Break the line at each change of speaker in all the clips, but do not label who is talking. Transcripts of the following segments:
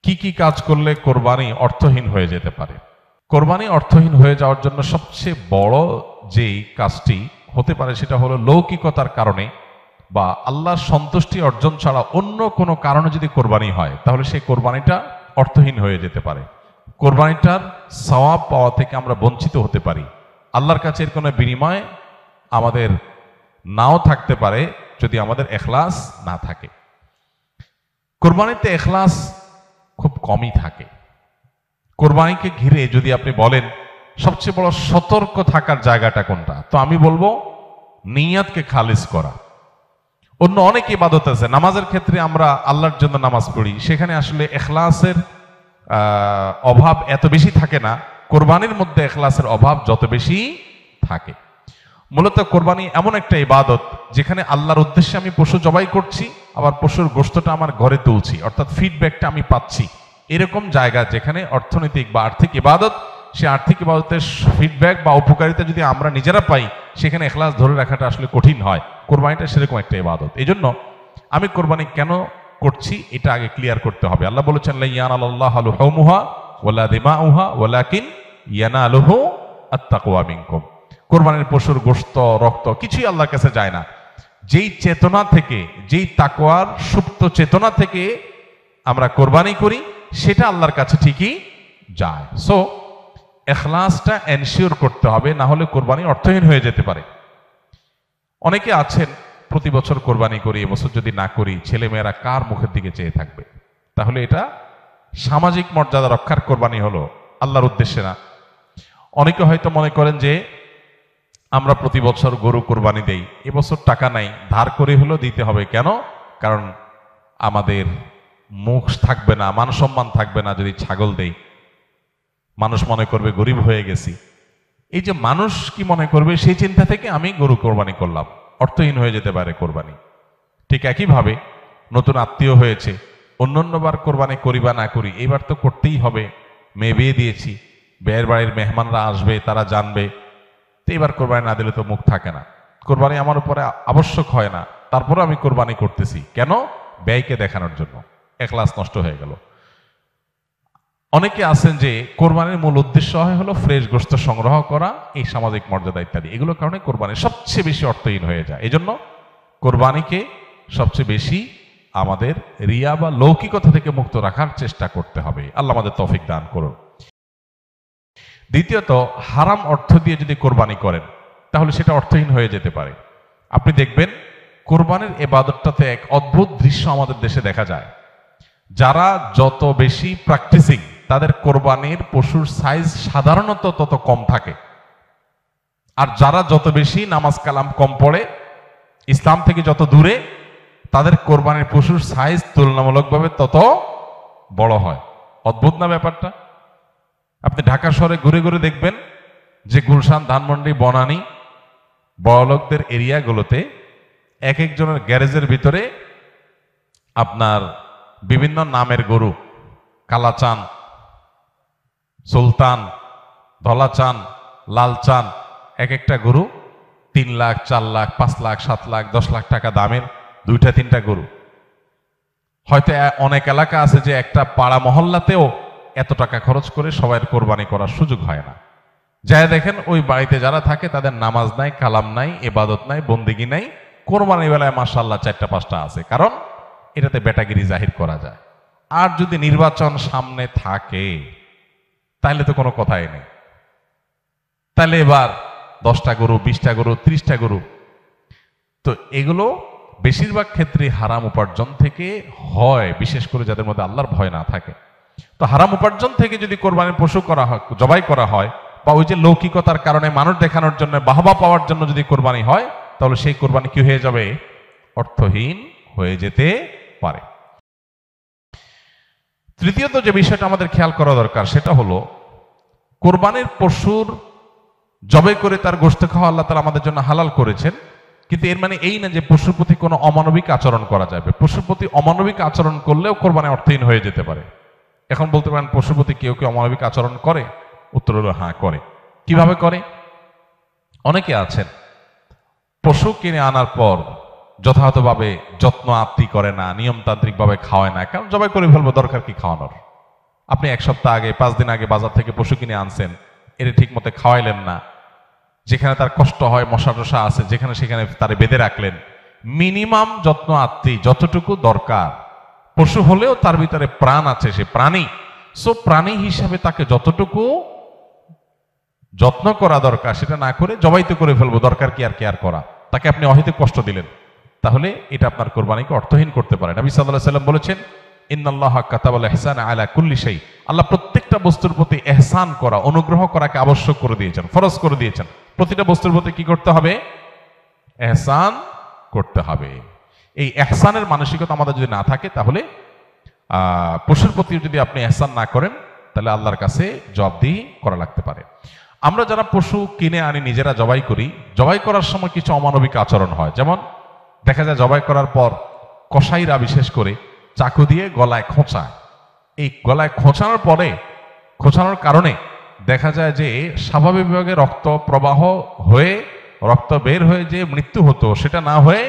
কি কি কাজ করলে কোরবানি অর্থহীন হয়ে যেতে পারে? কোরবানি অর্থহীন হয়ে যাওয়ার জন্য সবচেয়ে বড় যেই কাজটি হতে পারে সেটা হলো লৌকিকতার কারণে বা আল্লাহর সন্তুষ্টি অর্জন ছাড়া অন্য কোনো কারণে যদি কোরবানি হয় তাহলে সেই কোরবানিটা অর্থহীন হয়ে যেতে পারে। কোরবানিটার সওয়াব পাওয়া থেকে আমরা বঞ্চিত হতে পারি। আল্লাহর কাছে এর কোনো বিনিময় আমাদের নাও থাকতে পারে যদি আমাদের ইখলাস না থাকে। কোরবানিতে ইখলাস খুব কমই থাকে। কোরবানিকে ঘিরে যদি আপনি বলেন সবচেয়ে বড় সতর্ক থাকার জায়গাটা কোনটা, তো আমি বলবো নিয়তকে খালিস করা। অন্য অনেক ইবাদত আছে, নামাজের ক্ষেত্রে আমরা আল্লাহর জন্য নামাজ পড়ি, সেখানে আসলে ইখলাসের অভাব এত বেশি থাকে না। কোরবানির মধ্যে ইখলাসের অভাব যত বেশি থাকে। মূলত কোরবানি এমন একটা ইবাদত যেখানে আল্লাহর উদ্দেশ্যে আমি পশু জবাই করছি, আবার পশুর গোশতটা আমার ঘরে তুলছি, অর্থাৎ ফিডব্যাকটা আমি পাচ্ছি। এরকম জায়গা যেখানে অর্থনৈতিক বা আর্থিক ইবাদত, সে আর্থিক ইবাদতের ফিডব্যাক বা উপকারিতা যদি আমরা নিজেরা পাই, সেখানে ইখলাস ধরে রাখাটা আসলে কঠিন হয়। কোরবানিটা সেরকম একটা ইবাদত। এই জন্য আমি কোরবানি কেন করছি এটা আগে ক্লিয়ার করতে হবে। আল্লাহ বলেছেন লা ইয়ানালাল্লাহু লুহুমুহা ওয়ালা দিমাউহা ওয়ালাকিন ইয়ানালুহু আত-তাকওয়া মিনকুম। কোরবানির পশুর গোশত, রক্ত কিছুই আল্লাহর কাছে যায় না। যেই চেতনা থেকে, যেই তাকওয়ার সুপ্ত চেতনা থেকে আমরা কোরবানি করি, সেটা আল্লাহর কাছে ঠিকই যায়। সো ইখলাসটা এনশিওর করতে হবে, না হলে কোরবানি অর্থহীন হয়ে যেতে পারে। অনেকে আছেন প্রতি বছর কোরবানি করি, এবছর যদি না করি ছেলেমেয়েরা কার মুখের দিকে চেয়ে থাকবে। তাহলে এটা সামাজিক মর্যাদা রক্ষার কোরবানি হলো, আল্লাহর উদ্দেশ্যে না। অনেকে হয়তো মনে করেন যে আমরা প্রতি বছর গরু কোরবানি দেই, এবছর টাকা নাই, ধার করে হলেও দিতে হবে। কেন? কারণ আমাদের মুখ থাকবে না, মান সম্মান থাকবে না যদি ছাগল দেই। মানুষ মনে করবে গরিব হয়ে গেছি। এই যে মানুষ কি মনে করবে সেই চিন্তা থেকে আমি গরু কোরবানি করলাম, অর্থহীন হয়ে যেতে পারে কোরবানি। ঠিক একইভাবে নতুন আত্মীয় হয়েছে, অন্যান্যবার কোরবানি করি বা না করি, এইবার তো করতেই হবে। মেয়ে বিয়ে দিয়েছি, বিয়ের বাড়ির মেহমানরা আসবে, তারা জানবে, তো এবার কোরবানি না দিলে তো মুখ থাকে না। কোরবানি আমার উপরে আবশ্যক হয় না, তারপরে আমি কোরবানি করতেছি কেন? ব্যয়কে দেখানোর জন্য। ইখলাস নষ্ট হয়ে গেল। অনেকে আছেন যে কোরবানির মূল উদ্দেশ্য হলো ফ্রেশ গোশত সংগ্রহ করা, এই সামাজিক মর্যাদা ইত্যাদি, এগুলোর কারণে কোরবানি সবচেয়ে বেশি অর্থহীন হয়ে যায়। এই জন্য কোরবানিকে সবচেয়ে বেশি আমাদের রিয়া বা লৌকিকতা থেকে মুক্ত রাখার চেষ্টা করতে হবে। আল্লাহ আমাদের তৌফিক দান করুন। দ্বিতীয়ত, হারাম অর্থ দিয়ে যদি কোরবানি করেন তাহলে সেটা অর্থহীন হয়ে যেতে পারে। আপনি দেখবেন কোরবানির ইবাদতটাতে এক অদ্ভুত দৃশ্য আমাদের দেশে দেখা যায়। যারা যত বেশি প্র্যাকটিসিং, তাদের কোরবানির পশুর সাইজ সাধারণত তত কম থাকে। আর যারা যত বেশি নামাজ কালাম কম পড়ে, ইসলাম থেকে যত দূরে, তাদের কোরবানির পশুর সাইজ তুলনামূলকভাবে তত বড় হয়। অদ্ভুত না ব্যাপারটা? আপনি ঢাকা শহরে ঘুরে ঘুরে দেখবেন যে গুলশান, ধানমন্ডি, বনানী, বড়লোকদের এরিয়াগুলোতে এক একজনের গ্যারেজের ভিতরে আপনার বিভিন্ন নামের গরু, কালাচান, সুলতান, ধলাচান, লালচান, এক একটা গরু 3 লাখ, 4 লাখ, 5 লাখ, 7 লাখ, 10 লাখ টাকা দামের 2-3টা গরু। হয়তো অনেক এলাকা আছে যে একটা পাড়া মহল্লাতেও এত টাকা খরচ করে সবাই কোরবানি করার সুযোগ হয় না। যাই দেখেন ওই বাড়িতে যারা থাকে তাদের নামাজ নাই, কালাম নাই, ইবাদত নাই, বন্দেগী নাই। কোরবানির বেলায় মাশাআল্লাহ 4টা-5টা আছে, কারণ এটাতে বেটাগিরি জাহির করা যায়। আর যদি নির্বাচন সামনে থাকে তাহলে তো কোনো কথাই নেই। তাহলে এবার 10টা গরু, 20টা গরু, 30টা গরু। তো এগুলো বেশিরভাগ ক্ষেত্রে হারাম উপার্জন থেকে হয়, বিশেষ করে যাদের মধ্যে আল্লাহর ভয় না থাকে। তো হারাম উপার্জন থেকে যদি কোরবানির পশু করা হয়, জবাই করা হয়, বা ওই যে লৌকিকতার কারণে মানুষ দেখানোর জন্য, বাহবা পাওয়ার জন্য যদি কোরবানি হয়, তাহলে সেই কোরবানি কি হয়ে যাবে? অর্থহীন হয়ে যেতে পারে। তৃতীয়ত যে বিষয়টা আমাদের খেয়াল করা দরকার সেটা হলো কোরবানির পশুর জবাই করে তার গোশত খাওয়া আল্লাহ তাআলা আমাদের জন্য হালাল করেছেন, কিন্তু এর মানে এই না যে পশুর প্রতি কোনো অমানবিক আচরণ করা যাবে। পশুর প্রতি অমানবিক আচরণ করলেও কোরবানি অর্থহীন হয়ে যেতে পারে। এখন বলতে পারেন পশুর প্রতি কেউ কেউ অমানবিক আচরণ করে? উত্তর হলো হ্যাঁ, করে। কিভাবে করে? অনেকে আছেন পশু কিনে আনার পর যথাযথভাবে যত্ন আত্তি করে না, নিয়মতান্ত্রিক ভাবে খাওয়ায় না। কারণ জবাই করে ফেলবো, দরকার কি খাওয়ানোর? আপনি 1 সপ্তাহ আগে 5 দিন আগে বাজার থেকে পশু কিনে আনছেন, এর ঠিক মতো খাওয়াইলেন না, যেখানে তার কষ্ট হয় মশা টশা আছে যেখানে সেখানে তারে বেঁধে রাখলেন। মিনিমাম যত্ন আত্মি যতটুকু দরকার, পশু হলেও তার ভিতরে প্রাণ আছে, সে প্রাণী, সো প্রাণী হিসাবে তাকে যতটুকু যত্ন করা দরকার সেটা না করে জবাই তো করে ফেলবো, দরকার কি আর কেয়ার করা, তাকে আপনি অহেতুক কষ্ট দিলেন, তাহলে এটা আপনার কোরবানিকে অর্থহীন করতে পারে। নবী সাল্লাল্লাহু আলাইহি ওয়াসাল্লাম বলেছেন, ইন্নাল্লাহা কাতাবাল ইহসানা আলা কুল্লি শাই, আল্লাহ প্রত্যেকটা বস্তুর প্রতি ইহসান করা, অনুগ্রহ করাকে আবশ্যক করে দিয়েছেন, ফরজ করে দিয়েছেন। প্রতিটা বস্তুর প্রতি কি করতে হবে? ইহসান করতে হবে। এই ইহসানের মানসিকতা আমাদের যদি না থাকে, তাহলে পশুর প্রতি যদি আপনি ইহসান না করেন, তাহলে আল্লাহর কাছে জবাবদিহি করা লাগতে পারে। আমরা যারা পশু কিনে আনি নিজেরা জবাই করি, জবাই করার সময় কিছু অমানবিক আচরণ হয়। যেমন দেখা যায় জবাই করার পর কসাইরা বিশেষ করে চাকু দিয়ে গলায় খোঁচায়। এই গলায় খোঁচানোর পরে, খোঁচানোর কারণে দেখা যায় যে স্বাভাবিকভাবে রক্ত প্রবাহ হয়ে, রক্ত বের হয়ে যে মৃত্যু হতো, সেটা না হয়ে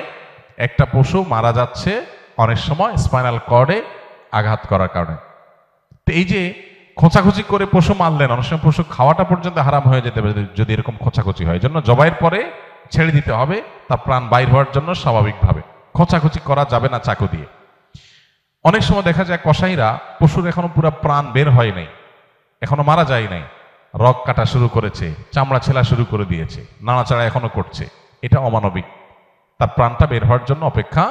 একটা পশু মারা যাচ্ছে অনেক সময় স্পাইনাল কর্ডে আঘাত করার কারণে। তো এই যে খোঁচাখুচি করে পশু মারলেন, অনেক সময় পশু খাওয়াটা পর্যন্ত হারাম হয়ে যেতে পারে যদি এরকম খোঁচাখুচি হয়। জন্য জবাইয়ের পরে ছেড়ে দিতে হবে, তার প্রাণ বাইর হওয়ার জন্য স্বাভাবিকভাবে। খোঁচাখুচি করা যাবে না চাকু দিয়ে। অনেক সময় দেখা যায় কসাইরা পশুর এখনো পুরো প্রাণ বের হয় নাই, এখনো মারা যায় নাই, রগ কাটা শুরু করেছে, চামড়া ছেলা শুরু করে দিয়েছে, নাড়াচাড়া এখনো করছে, এটা অমানবিক। তার প্রাণটা বের হওয়ার জন্য অপেক্ষা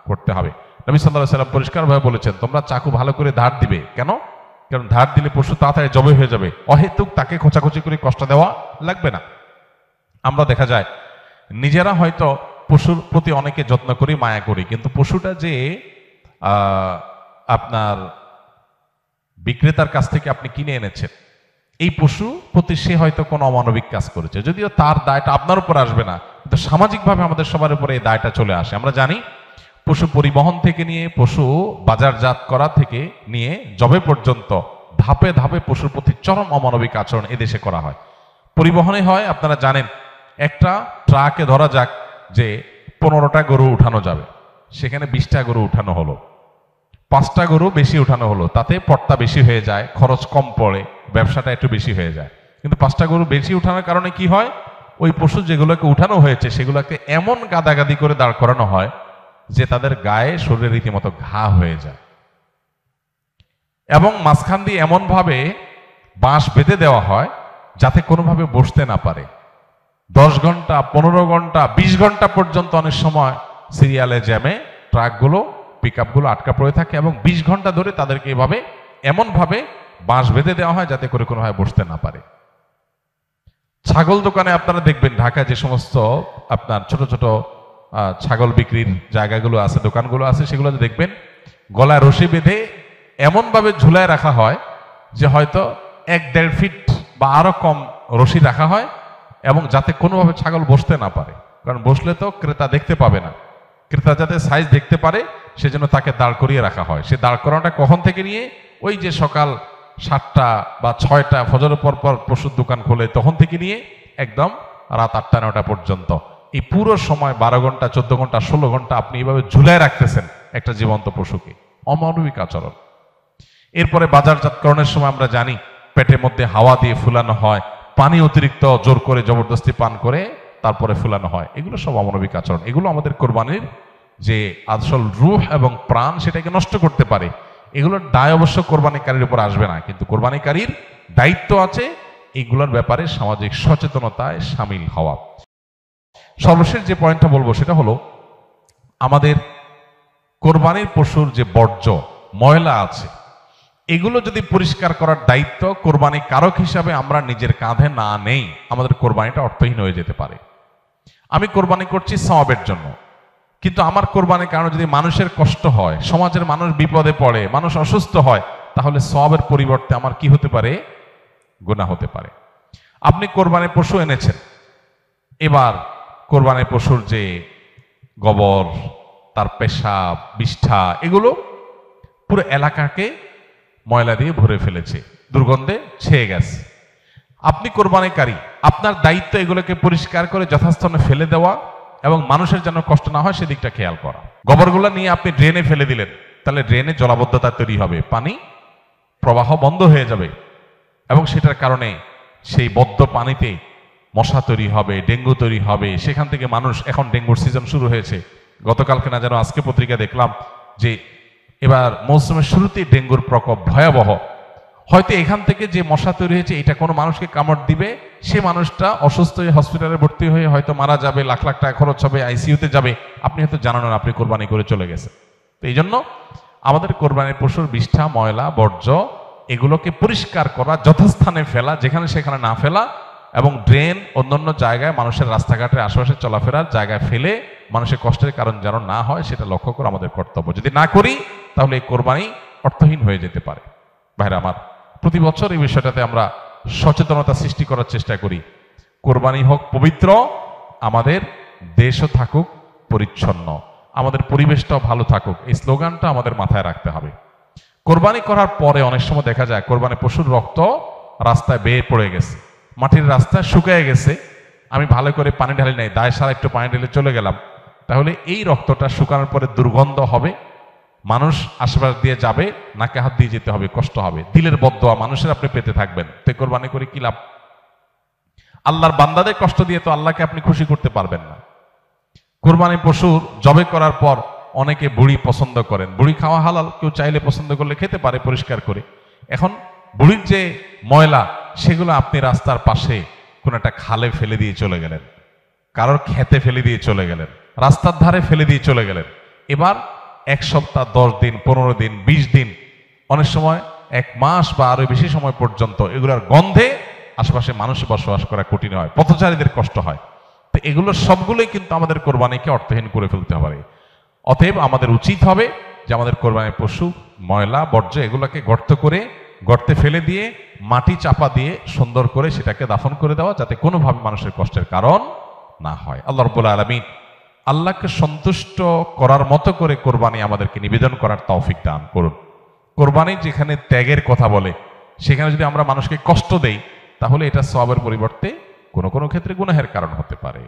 করতে হবে। নবী সাল্লাল্লাহু আলাইহি ওয়াসাল্লাম পরিষ্কারভাবে বলেছেন, তোমরা চাকু ভালো করে ধার দিবে। কেন? কারণ ধার দিলে পশু তাড়াতাড়ি জবাই হয়ে যাবে, অহেতুক তাকে খোঁচাখুচি করে কষ্ট দেওয়া লাগবে না। আমরা দেখা যায় নিজেরা হয়তো পশুর প্রতি অনেকে যত্ন করি, মায়া করি, কিন্তু পশুটা যে আপনার বিক্রেতার কাছ থেকে আপনি কিনে এনেছেন, এই পশু প্রতি সে হয়তো কোনো অমানবিক কাজ করেছে, যদিও তার দায়টা আপনার উপর আসবে না, কিন্তু সামাজিকভাবে আমাদের সবার উপরে এই দায়টা চলে আসে। আমরা জানি পশু পরিবহন থেকে নিয়ে পশু বাজারজাত করা থেকে নিয়ে জবে পর্যন্ত ধাপে ধাপে পশুর প্রতি চরম অমানবিক আচরণ এদেশে করা হয়। পরিবহনে হয়, আপনারা জানেন, একটা ট্রাকে ধরা যাক যে 15টা গরু উঠানো যাবে, সেখানে 20টা গরু উঠানো হলো, 5টা গরু বেশি উঠানো হলো, তাতে পড়তা বেশি হয়ে যায়, খরচ কম পড়ে, ব্যবসাটা একটু বেশি হয়ে যায়। কিন্তু 5টা গরু বেশি উঠানোর কারণে কি হয়? ওই পশু যেগুলোকে উঠানো হয়েছে সেগুলোকে এমন গাদাগাদি করে দাঁড় করানো হয় যে তাদের গায়ে শরীরে রীতিমতো ঘা হয়ে যায়, এবং মাঝখান দিয়ে এমন ভাবে বাঁশ বেঁধে দেওয়া হয় যাতে কোনোভাবে বসতে না পারে। 10 ঘন্টা, 15 ঘন্টা, 20 ঘন্টা পর্যন্ত অনেক সময় সিরিয়ালে জ্যামে ট্রাকগুলো, পিকআপগুলো আটকা পড়ে থাকে, এবং 20 ঘন্টা ধরে তাদেরকে এভাবে এমন ভাবে বাঁশ বেঁধে দেওয়া হয় যাতে করে কোনোভাবে বসতে না পারে। ছাগল দোকানে আপনারা দেখবেন, ঢাকায় যে সমস্ত আপনার ছোট ছোট ছাগল বিক্রির জায়গাগুলো আছে, দোকানগুলো আছে, সেগুলোতে দেখবেন গলায় রশি বেঁধে এমন ভাবে ঝুলায় রাখা হয় যে হয়তো 1-1.5 ফিট বা আরো কম রশি রাখা হয়, এবং যাতে কোনোভাবে ছাগল বসতে না পারে, কারণ বসলে তো ক্রেতা দেখতে পাবে না, ক্রেতা যাতে সাইজ দেখতে পারে সেজন্য তাকে দাঁড় করিয়ে রাখা হয়। সে দাঁড় করানোটা কখন থেকে নিয়ে ওই যে সকাল 7টা বা 6টা ফজরের পর পর পশুর দোকান খোলে তখন থেকে নিয়ে একদম রাত 8টা-9টা পর্যন্ত, এই পুরো সময় 12 ঘন্টা, 14 ঘন্টা, 16 ঘন্টা আপনি এইভাবে ঝুলায় রাখতেছেন একটা জীবন্ত পশুকে। অমানবিক আচরণ। এরপরে বাজারজাতকরণের সময় আমরা জানি পেটের মধ্যে হাওয়া দিয়ে ফুলানো হয়, পানি অতিরিক্ত জোর করে জবরদস্তি পান করে তারপরে ফুলানো হয়, এগুলো সব অমানবিক আচরণ। এগুলো আমাদের কোরবানির যে আসল রূহ এবং প্রাণ সেটাকে নষ্ট করতে পারে। এগুলোর দায় অবশ্য কোরবানিকারীর উপর আসবে না, কিন্তু কোরবানিকারীর দায়িত্ব আছে এগুলোর ব্যাপারে সামাজিক সচেতনতায় সামিল হওয়া। সর্বশেষ যে পয়েন্টটা বলবো সেটা হলো, আমাদের কোরবানির পশুর যে বর্জ্য ময়লা আছে এগুলো যদি পরিষ্কার করার দায়িত্ব কোরবানি কারক হিসাবে আমরা নিজের কাঁধে না নেই, আমাদের কোরবানিটা অর্থহীন হয়ে যেতে পারে। আমি কোরবানি করছি সওয়াবের জন্য, কিন্তু আমার কোরবানির কারণে যদি মানুষের কষ্ট হয়, সমাজের মানুষ বিপদে পড়ে, মানুষ অসুস্থ হয়, তাহলে সওয়াবের পরিবর্তে আমার কি হতে পারে? গুনাহ হতে পারে। আপনি কোরবানির পশু এনেছেন, এবার কোরবানির পশুর যে গোবর, তার পেশাব, বিষ্ঠা, এগুলো পুরো এলাকাকে ময়লা দিয়ে ভরে ফেলেছে, দুর্গন্ধে ছেয়ে গেছে। আপনি কোরবানিকারী, আপনার দায়িত্ব এগুলোকে পরিষ্কার করে যথাস্থানে ফেলে দেওয়া এবং মানুষের যেন কষ্ট না হয় সেদিকটা খেয়াল করা। গোবরগুলো নিয়ে আপনি ড্রেনে ফেলে দিলেন, তাহলে ড্রেনে জলাবদ্ধতা তৈরি হবে, পানি প্রবাহ বন্ধ হয়ে যাবে এবং সেটার কারণে সেই বদ্ধ পানিতে মশা তৈরি হবে, ডেঙ্গু তৈরি হবে। সেখান থেকে মানুষ, এখন ডেঙ্গুর সিজন শুরু হয়েছে, গতকালকে না যেন আজকে পত্রিকা দেখলাম যে এবার মৌসুমের শুরুতেই ডেঙ্গুর প্রকোপ ভয়াবহ। হয়তো এখান থেকে যে মশা তৈরি হয়েছে এটা কোনো মানুষকে কামড় দিবে, সে মানুষটা অসুস্থ হয়ে হসপিটালে ভর্তি হয়ে হয়তো মারা যাবে, লাখ লাখ টাকা খরচ হবে, আইসিইউতে যাবে, আপনি হয়তো জানান না, আপনি কোরবানি করে চলে গেছে। তো এই জন্য আমাদের কোরবানির পশুর বিষ্ঠা, ময়লা, বর্জ্য এগুলোকে পরিষ্কার করা, যথাস্থানে ফেলা, যেখানে সেখানে না ফেলা, এবং ড্রেন অন্যান্য জায়গায় মানুষের রাস্তাঘাটের আশেপাশে চলাফেরার জায়গায় ফেলে মানুষের কষ্টের কারণ যেন না হয় সেটা লক্ষ্য করা আমাদের কর্তব্য। যদি না করি তাহলে এই কোরবানি অর্থহীন হয়ে যেতে পারে। ভাইরা আমার, প্রতি বছর এই বিষয়টাতে আমরা সচেতনতা সৃষ্টি করার চেষ্টা করি। কোরবানি হোক পবিত্র, আমাদের দেশও থাকুক পরিচ্ছন্ন, আমাদের পরিবেশটাও ভালো থাকুক, এই স্লোগানটা আমাদের মাথায় রাখতে হবে। কোরবানি করার পরে অনেক সময় দেখা যায় কোরবানি পশুর রক্ত রাস্তায় বেয়ে পড়ে গেছে, মাটির রাস্তায় শুকিয়ে গেছে, আমি ভালো করে পানি ঢালি নাই, দায় সারা একটু পানি ঢেলে চলে গেলাম, তাহলে এই রক্তটা শুকানোর পরে দুর্গন্ধ হবে, মানুষ আশেপাশ দিয়ে যাবে, নাকে হাত দিয়ে যেতে হবে, কষ্ট হবে, দিলের বদদোয়া মানুষের আপনি পেতে থাকবেন। তো কোরবানি করে কি লাভ? আল্লাহর বান্দাদের কষ্ট দিয়ে তো আল্লাহকে আপনি খুশি করতে পারবেন না। কোরবানি পশুর জবে করার পর অনেকে বুড়ি পছন্দ করেন, বুড়ি খাওয়া হালাল, কেউ চাইলে পছন্দ করলে খেতে পারে পরিষ্কার করে। এখন বুড়ির যে ময়লা সেগুলো আপনি রাস্তার পাশে কোন একটা খালে ফেলে দিয়ে চলে গেলেন, কারোর খেতে ফেলে দিয়ে চলে গেলেন, রাস্তার ধারে ফেলে দিয়ে চলে গেলেন। এবার 1 সপ্তাহ, 10 দিন, 15 দিন, 20 দিন, অনেক সময় 1 মাস বা আরো বেশি সময় পর্যন্ত এগুলোর গন্ধে আশেপাশে মানুষ বসবাস করা কঠিন হয়, পথচারীদের কষ্ট হয়। তো এগুলো সবগুলোই কিন্তু আমাদের কোরবানিকে অর্থহীন করে ফেলতে পারে। অতএব আমাদের উচিত হবে যে আমাদের কোরবানির পশু ময়লা বর্জ্য এগুলোকে গর্তে ফেলে দিয়ে মাটি চাপা দিয়ে সুন্দর করে সেটাকে দাফন করে দেওয়া, যাতে কোনোভাবে মানুষের কষ্টের কারণ না হয়। আল্লাহ রাব্বুল আলামিন আল্লাহকে সন্তুষ্ট করার মতো করে কোরবানি আমাদেরকে নিবেদন করার তৌফিক দান করুন। কোরবানি যেখানে ত্যাগের কথা বলে, সেখানে যদি আমরা মানুষকে কষ্ট দেই তাহলে এটা সওয়াবের পরিবর্তে কোনো কোনো ক্ষেত্রে গুনাহের কারণ হতে পারে।